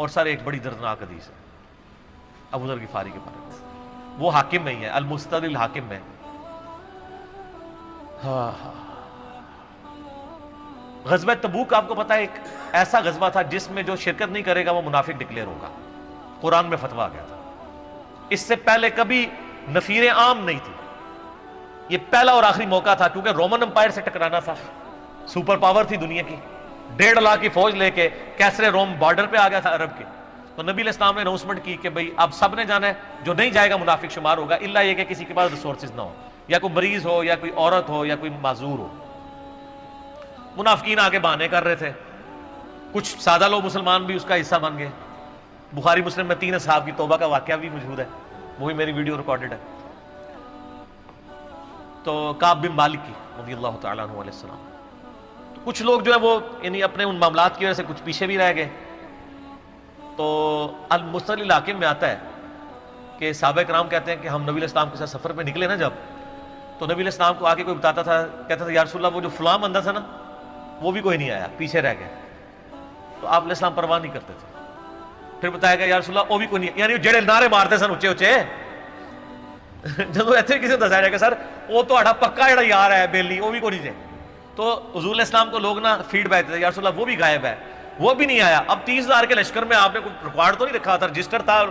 اور سر ایک بڑی دردناک حدیث ہے ابو ذر غفاری کے بارے میں، وہ حاکم میں ہی ہے، المستدرک الحاکم میں۔ غزوہ تبوک آپ کو پتا ہے ایک ایسا غزوہ تھا جس میں جو شرکت نہیں کرے گا وہ منافق ڈکلیئر ہوگا، قرآن میں فتویٰ آ گیا تھا۔ اس سے پہلے کبھی نفیر عام نہیں تھی، یہ پہلا اور آخری موقع تھا، کیونکہ رومن امپائر سے ٹکرانا تھا، سپر پاور تھی دنیا کی، 1.5 لاکھ کی فوج لے کے کیسرے روم بارڈر پہ آ گیا تھا عرب کے۔ تو نبی علیہ السلام نے اناؤنسمنٹ کی کہ بھئی اب سب نے جانا ہے، جو نہیں جائے گا منافق شمار ہوگا، الا یہ کہ کسی کے پاس ریسورسز نہ ہو، یا کوئی مریض ہو یا کوئی عورت ہو یا کوئی معذور ہو۔ منافقین آگے بہانے کر رہے تھے، کچھ سادہ لوگ مسلمان بھی اس کا حصہ بن گئے۔ بخاری مسلم میں 3 اصحاب کی توبہ کا واقعہ بھی موجود ہے، وہی میری ویڈیو ریکارڈڈ ہے۔ تو کعب بن مالک کی رضی اللہ تعالیٰ عنہ علیہ السلام، تو کچھ لوگ جو ہے وہ یعنی اپنے ان معاملات کی وجہ سے کچھ پیچھے بھی رہ گئے۔ تو المستدرک الحاکم میں آتا ہے کہ صحابہ کرام کہتے ہیں کہ ہم نبی علیہ السلام کے ساتھ سفر پہ نکلے نا جب، تو نبی علیہ السلام کو آگے کوئی بتاتا تھا، کہتا تھا یا رسول اللہ وہ جو فلاں بندہ تھا نا وہ بھی کوئی نہیں آیا، پیچھے رہ گئے۔ تو آپ علیہ السلام پرواہ نہیں کرتے تھے۔ پھر بتایا گیا یا رسول اللہ وہ بھی کوئی نہیں، یعنی جڑے نعرے مارتے سن اچھے اچھے، جب ایتھے کسی کو دسایا جائے گا سر وہ تو آڑا پکا جڑا یار ہے بیلی وہ بھی کوئی نہیں تھے، تو حضور علیہ السلام کو لوگ نا فیڈ بیک دیتے یا رسول اللہ وہ بھی غائب ہے، وہ بھی نہیں آیا۔ اب 30,000 کے لشکر میں آپ نے کوئی ریکارڈ تو نہیں رکھا تھا، رجسٹر تھا،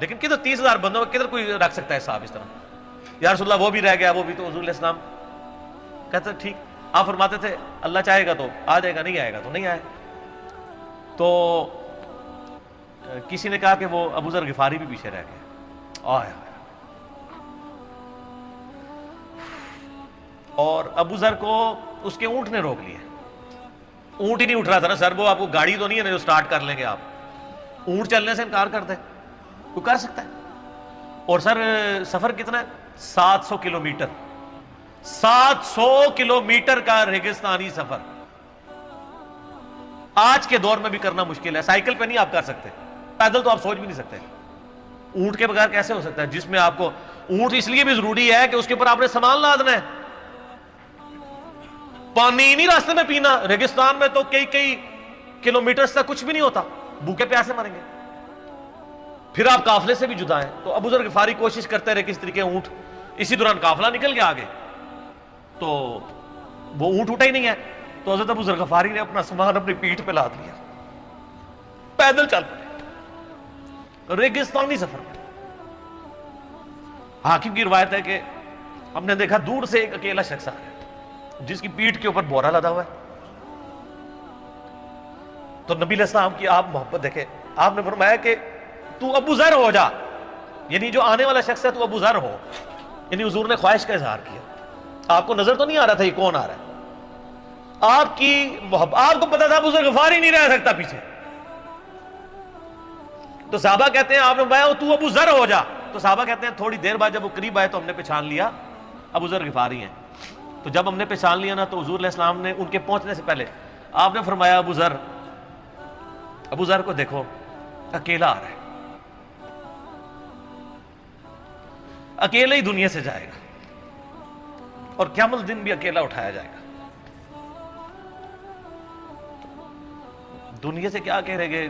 لیکن کدھر 30,000 بندوں میں کدھر کوئی رکھ سکتا ہے صاحب اس طرح، یا رسول اللہ وہ بھی رہ گیا وہ بھی۔ تو حضور علیہ السلام کہتے ٹھیک، آپ فرماتے تھے اللہ چاہے گا تو آ جائے گا، نہیں آئے گا تو نہیں آئے۔ تو کسی نے کہا کہ وہ ابو ذر غفاری بھی پیچھے رہ گئے، آیا اور ابو ذر کو اس کے اونٹ نے روک لیا۔ اونٹ ہی نہیں اٹھ رہا تھا نا سر، وہ آپ کو گاڑی تو نہیں ہے نا جو سٹارٹ کر لیں گے آپ، اونٹ چلنے سے انکار کر دے، کوئی کر سکتا ہے؟ اور سر سفر کتنا ہے؟ 700 کلومیٹر، 700 کلومیٹر کا ریگستانی سفر آج کے دور میں بھی کرنا مشکل ہے، سائیکل پہ نہیں آپ کر سکتے، پیدل تو آپ سوچ بھی نہیں سکتے، اونٹ کے بغیر کیسے ہو سکتا ہے؟ جس میں آپ کو اونٹ اس لیے بھی ضروری ہے کہ اس کے اوپر آپ نے سامان لادنا ہے، پانی نہیں راستے میں پینا، ریگستان میں تو کئی کلومیٹر تک کچھ بھی نہیں ہوتا، بھوکے پیاسے مریں گے، پھر آپ قافلے سے بھی جدا ہیں۔ تو ابو ذر غفاری کوشش کرتے رہے کس طریقے اونٹ، اسی دوران قافلہ نکل گیا آگے، تو وہ اونٹ اٹھا ہی نہیں ہے، تو حضرت ابو ذر غفاری نے اپنا سامان اپنی پیٹھ پہ لاد لیا، پیدل چل پڑے ریگستانی سفر میں۔ حاکم کی روایت ہے کہ ہم نے دیکھا دور سے ایک اکیلا شخص آ گیا جس کی پیٹھ کے اوپر بورا لدا ہوا ہے۔ تو نبی علیہ السلام کی آپ محبت دیکھیں، آپ نے فرمایا کہ تو ابو ذر ہو جا، یعنی جو آنے والا شخص ہے تو ابو ذر ہو، یعنی حضور نے خواہش کا اظہار کیا۔ آپ کو نظر تو نہیں آ رہا تھا یہ کون آ رہا ہے، آپ کی محبت، آپ کو پتا تھا ابو ذر غفاری نہیں رہ سکتا پیچھے۔ تو صحابہ کہتے ہیں آپ نے فرمایا تو ابو ذر ہو جا، تو صحابہ کہتے ہیں تھوڑی دیر بعد جب وہ قریب آئے تو ہم نے پہچان لیا ابو ذر غفاری ہیں۔ تو جب ہم نے پہچان لیا نا تو حضور علیہ السلام نے ان کے پہنچنے سے پہلے آپ نے فرمایا ابو ذر کو دیکھو اکیلا آ رہا ہے، اکیلے ہی دنیا سے جائے گا اور قیامت دن بھی اکیلا اٹھایا جائے گا۔ دنیا سے کیا کہہ رہے گے؟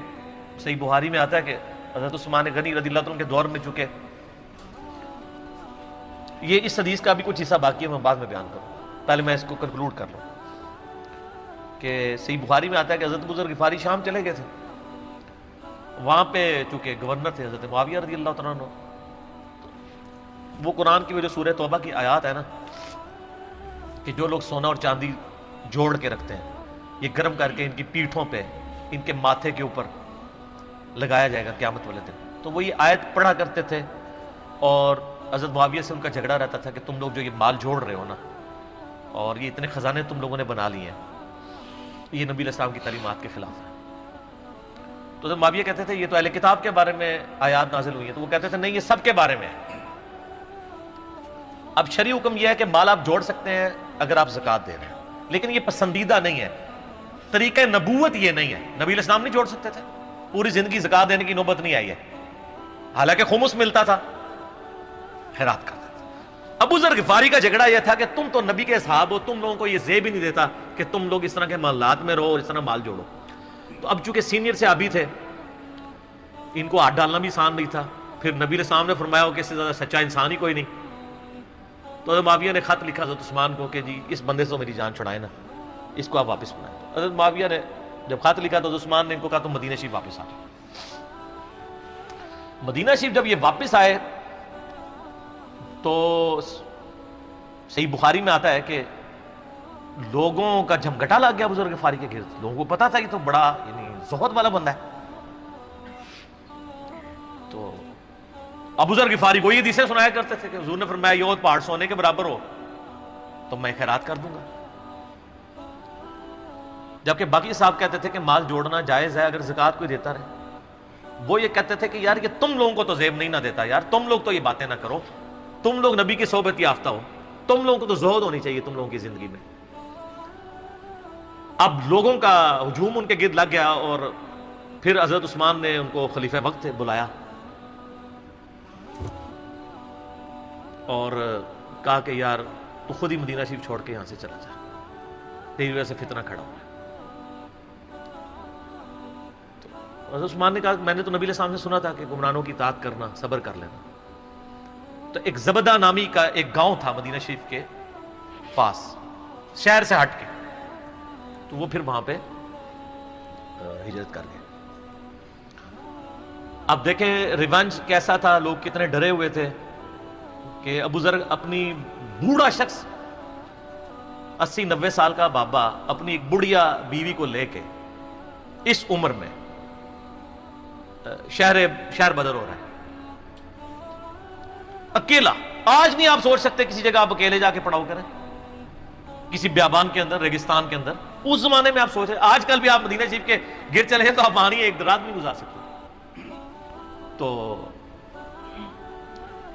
صحیح بخاری میں آتا ہے کہ حضرت عثمان غنی رضی اللہ عنہ کے دور میں چکے، یہ اس حدیث کا بھی کچھ حصہ باقی ہے، میں بعد میں بیان کروں، پہلے میں اس کو کنکلوڈ کر لوں کہ صحیح بخاری میں آتا ہے کہ حضرت ابو ذر غفاری شام چلے گئے تھے، وہاں پہ چونکہ گورنر تھے حضرت معاویہ رضی اللہ تعالیٰ عنہ، وہ قرآن کی جو سورہ توبہ کی آیات ہے نا کہ جو لوگ سونا اور چاندی جوڑ کے رکھتے ہیں یہ گرم کر کے ان کی پیٹھوں پہ، ان کے ماتھے کے اوپر لگایا جائے گا قیامت والے دن، تو وہ یہ آیت پڑھا کرتے تھے اور حضرت معاویہ سے ان کا جھگڑا رہتا تھا کہ تم لوگ جو یہ مال جوڑ رہے ہو نا اور یہ اتنے خزانے تم لوگوں نے بنا لیے ہیں، یہ نبی علیہ السلام کی تعلیمات کے خلاف ہے۔ تو جب معاویہ کہتے تھے یہ تو اہل کتاب کے بارے میں آیات نازل ہوئی ہیں، تو وہ کہتے تھے نہیں یہ سب کے بارے میں ہے۔ اب شرعی حکم یہ ہے کہ مال آپ جوڑ سکتے ہیں اگر آپ زکوٰۃ دے رہے ہیں، لیکن یہ پسندیدہ نہیں ہے، طریقہ نبوت یہ نہیں ہے۔ نبی علیہ السلام نہیں جوڑ سکتے تھے، پوری زندگی زکوٰۃ دینے کی نوبت نہیں آئی ہے، حالانکہ خمس ملتا تھا، خیرات کرتے تھے۔ ابو ذر غفاری کا جھگڑا یہ تھا کہ تم تو نبی کے اصحاب ہو، تم لوگوں کو یہ زیب ہی نہیں دیتا کہ تم لوگ اس طرح کے معاملات میں رہو اور اس طرح مال جوڑو۔ تو اب چونکہ سینئر صحابی تھے ان کو ہاتھ ڈالنا بھی آسان نہیں تھا. پھر نبی علیہ السلام نے فرمایا ہو کہ اس سے زیادہ سچا انسان ہی کوئی نہیں. تو حضرت معاویہ نے خط لکھا حضرت عثمان کو کہ جی اس بندے سے میری جان چھڑائے نا, اس کو آپ واپس بلائیں. حضرت معاویہ نے جب خط لکھا تو حضرت عثمان نے ان کو کہا تم مدینہ شریف واپس آ جاؤ. مدینہ شریف جب یہ واپس آئے تو صحیح بخاری میں آتا ہے کہ لوگوں کا جھمگٹا لگ گیا بزرگ غفاری کے گرد. لوگوں کو پتا تھا یہ تو بڑا یعنی زہد والا بندہ ہے. تو ابو ذر غفاری کو یہ حدیثیں سنایا کرتے تھے کہ حضور نے فرمایا یہ پہاڑ سونے کے برابر ہو تو میں خیرات کر دوں گا. جبکہ باقی صاحب کہتے تھے کہ مال جوڑنا جائز ہے اگر زکوٰۃ کوئی دیتا رہے. وہ یہ کہتے تھے کہ یار یہ تم لوگوں کو تو زیب نہیں نہ دیتا, یار تم لوگ تو یہ باتیں نہ کرو, تم لوگ نبی کی صحبت یافتہ ہو, تم لوگوں کو تو زہد ہونی چاہیے تم لوگوں کی زندگی میں. اب لوگوں کا ہجوم ان کے گرد لگ گیا اور پھر حضرت عثمان نے ان کو خلیفہ وقت بلایا اور کہا کہ یار تو خود ہی مدینہ شریف چھوڑ کے یہاں سے چلا جا, تیری وجہ سے فتنہ کھڑا ہوا. تو حضرت عثمان نے کہا میں نے تو نبی علیہ السلام سے سنا تھا کہ گمراہوں کی اطاعت کرنا, صبر کر لینا. تو ایک زبدہ نامی کا ایک گاؤں تھا مدینہ شریف کے پاس, شہر سے ہٹ کے, تو وہ پھر وہاں پہ ہجرت کر گئے. اب دیکھیں ریونج کیسا تھا, لوگ کتنے ڈرے ہوئے تھے کہ ابو ذر اپنی بوڑھا شخص 80-90 سال کا بابا اپنی ایک بڑھیا بیوی کو لے کے اس عمر میں شہر بدر ہو رہا ہے اکیلا. آج نہیں آپ سوچ سکتے کسی جگہ آپ اکیلے جا کے پڑاؤ کریں کسی بیابان کے اندر, ریگستان کے اندر. اس زمانے میں آپ سوچ رہے, آج کل بھی آپ مدینہ شریف کے گر چلے ہیں تو آپ وہاں ایک رات نہیں گزار سکتے. تو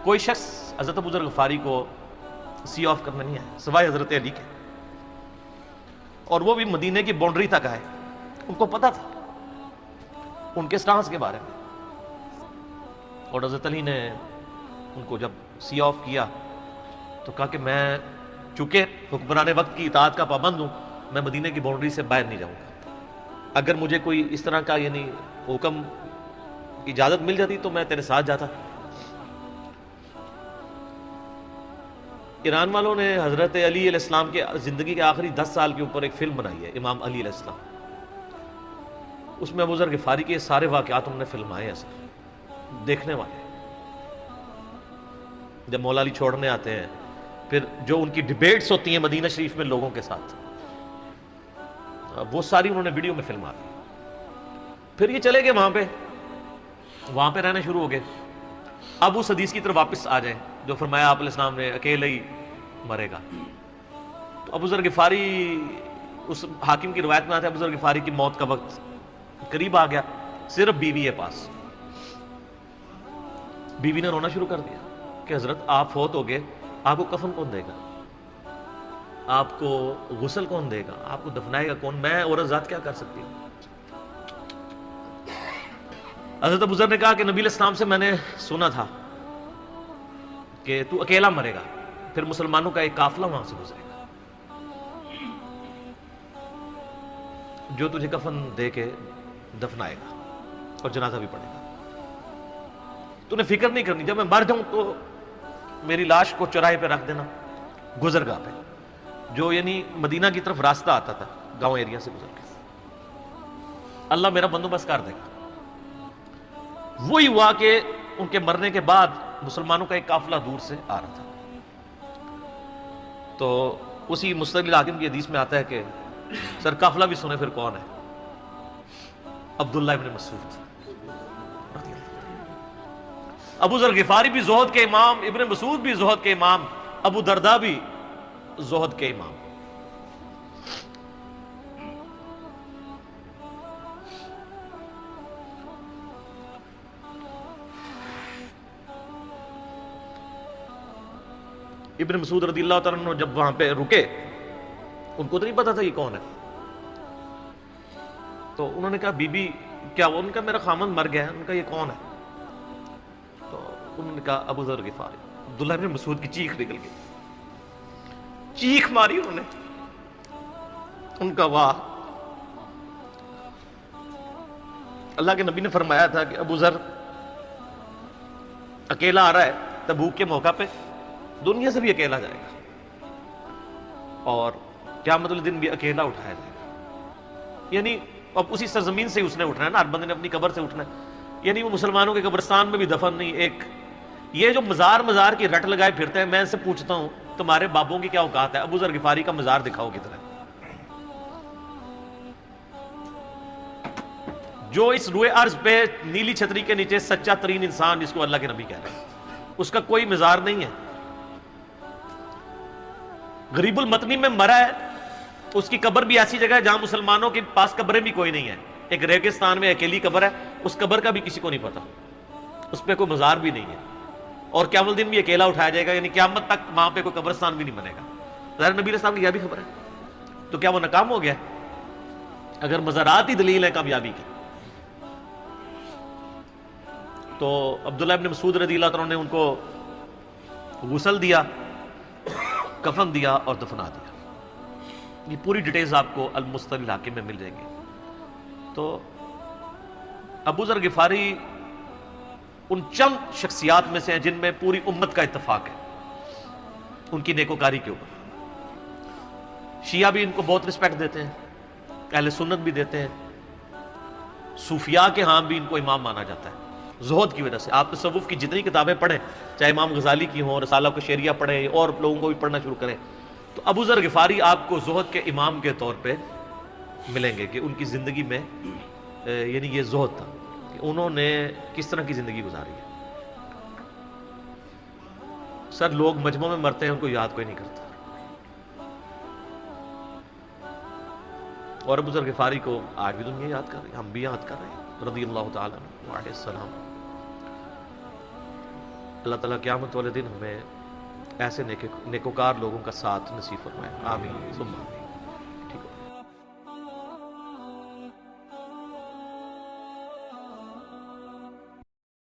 کوئی شخص حضرت ابو ذر غفاری کو سی آف کرنا نہیں ہے سوائے حضرت علی کے, اور وہ بھی مدینے کی باؤنڈری تک آئے. ان کو پتا تھا ان کے سٹانس کے بارے میں, اور حضرت علی نے ان کو جب سی آف کیا تو کہا کہ میں چونکہ حکمران وقت کی اطاعت کا پابند ہوں, میں مدینے کی باؤنڈری سے باہر نہیں جاؤں گا. اگر مجھے کوئی اس طرح کا یعنی حکم کی اجازت مل جاتی تو میں تیرے ساتھ جاتا. ایران والوں نے حضرت علی علیہ السلام کے زندگی کے آخری 10 سال کے اوپر ایک فلم بنائی ہے, امام علی علیہ السلام. اس میں ابو ذر غفاری کے سارے واقعات انہوں نے فلمائے ہیں سر, دیکھنے والے. جب مولا علی چھوڑنے آتے ہیں, پھر جو ان کی ڈیبیٹس ہوتی ہیں مدینہ شریف میں لوگوں کے ساتھ, وہ ساری انہوں نے ویڈیو میں فلما دی. پھر یہ چلے گئے وہاں پہ رہنا شروع ہو گئے. اب اس حدیث کی طرف واپس آ جائیں جو فرمایا آپ علیہ السلام نے اکیلے ہی مرے گا. تو ابو ذر غفاری, اس حاکم کی روایت میں آتا ہے ابو ذر غفاری کی موت کا وقت قریب آ گیا, صرف بیوی ہے پاس. بیوی نے رونا شروع کر دیا کہ حضرت آپ فوت ہو گئے, آپ کو کفن کون دے گا, آپ کو غسل کون دے گا, آپ کو دفنائے گا کون, میں عورت ذات کیا کر سکتی ہوں. حضرت ابو ذر نے کہا کہ نبی علیہ السلام سے میں نے سنا تھا کہ تو اکیلا مرے گا, پھر مسلمانوں کا ایک قافلہ وہاں سے گزرے گا جو تجھے کفن دے کے دفنائے گا اور جنازہ بھی پڑھے گا. تو نے فکر نہیں کرنی, جب میں مر جاؤں تو میری لاش کو چوراہے پہ رکھ دینا, گزرگاہ پہ, جو یعنی مدینہ کی طرف راستہ آتا تھا گاؤں ایریا سے گزر کے. اللہ میرا بندوبست کر دے گا. وہی ہوا کہ ان کے مرنے کے بعد مسلمانوں کا ایک قافلہ دور سے آ رہا تھا. تو اسی مستدل الحاکم کی حدیث میں آتا ہے کہ سر قافلہ بھی سنے پھر کون ہے, عبداللہ ابن مسعود. ابو ذر غفاری بھی زہد کے امام, ابن مسعود بھی زہد کے امام, ابو درداء بھی زہد کے امام. ابن مسعود رضی اللہ تعالیٰ عنہ جب وہاں پہ رکے, ان کو تو نہیں پتا تھا یہ کون ہے. تو انہوں نے کہا بی بی کیا وہ, ان کا میرا خامند مر گیا ہے. ان کا یہ کون ہے؟ تو انہوں نے کہا ابو ذر غفاری. عبداللہ ابن مسعود کی چیخ نکل گئی, چیخ ماری انہوں نے. ان کا واہ, اللہ کے نبی نے فرمایا تھا کہ ابو ذر اکیلا آ رہا ہے تبوک کے موقع پہ، دنیا سے بھی اکیلا جائے گا اور قیامت والے دن بھی اکیلا اٹھایا جائے گا. یعنی اب اسی سرزمین سے ہی اس نے اٹھنا ہے نا، ہر بندے نے اپنی قبر سے اٹھنا ہے. یعنی وہ مسلمانوں کے قبرستان میں بھی دفن نہیں. ایک یہ جو مزار کی رٹ لگائے پھرتے ہیں، میں ان سے پوچھتا ہوں تمہارے بابوں کی کیا اوقات ہے؟ ابو ذر غفاری کا مزار دکھاؤ کدھر ہے. جو اس روئے ارض پہ نیلی چھتری کے نیچے سچا ترین انسان جس کو اللہ کے نبی کہہ رہے ہیں، اس کا کوئی مزار نہیں ہے. غریب المطمی میں مرا ہے، اس کی قبر بھی ایسی جگہ ہے جہاں مسلمانوں کے پاس قبریں بھی کوئی نہیں ہے. ایک ریگستان میں اکیلی قبر ہے، اس قبر کا بھی کسی کو نہیں پتا، اس پہ کوئی مزار بھی نہیں ہے. اور قیامت دن بھی اکیلا اٹھایا جائے گا، یعنی قیامت تک وہاں پہ کوئی قبرستان بھی نہیں بنے گا. ظاہر نبی علیہ السلام کی یہ بھی خبر ہے، تو کیا وہ ناکام ہو گیا اگر مزارات ہی دلیل ہے کامیابی کی؟ تو عبداللہ ابن مسعود رضی اللہ عنہ نے ان کو غسل دیا، کفن دیا اور دفنا دیا. یہ پوری ڈیٹیلز آپ کو المستدل الحاکم میں مل جائیں گے. تو ابو ذر غفاری ان چند شخصیات میں سے ہیں جن میں پوری امت کا اتفاق ہے ان کی نیکوکاری کے اوپر. شیعہ بھی ان کو بہت رسپیکٹ دیتے ہیں، اہل سنت بھی دیتے ہیں، صوفیاء کے ہاں بھی ان کو امام مانا جاتا ہے زہد کی وجہ سے. آپ تصوف کی جتنی کتابیں پڑھیں، چاہے امام غزالی کی ہوں، رسالہ کو شیریہ پڑھیں اور لوگوں کو بھی پڑھنا شروع کریں، تو ابو ذر غفاری آپ کو زہد کے امام کے طور پہ ملیں گے کہ ان کی زندگی میں یعنی یہ زہد تھا کہ انہوں نے کس طرح کی زندگی گزاری ہے. سر لوگ مجمع میں مرتے ہیں، ان کو یاد کوئی نہیں کرتا. اور ابو ذر غفاری کو آج بھی دنیا یاد کر رہی ہے، ہم بھی یاد کر رہے ہیں رضی اللہ تعالیٰ عنہ علیہ السلام. اللہ تعالیٰ قیامت والے دن ہمیں ایسے نیکوکار لوگوں کا ساتھ نصیب فرمائے. آمین ثم آمین.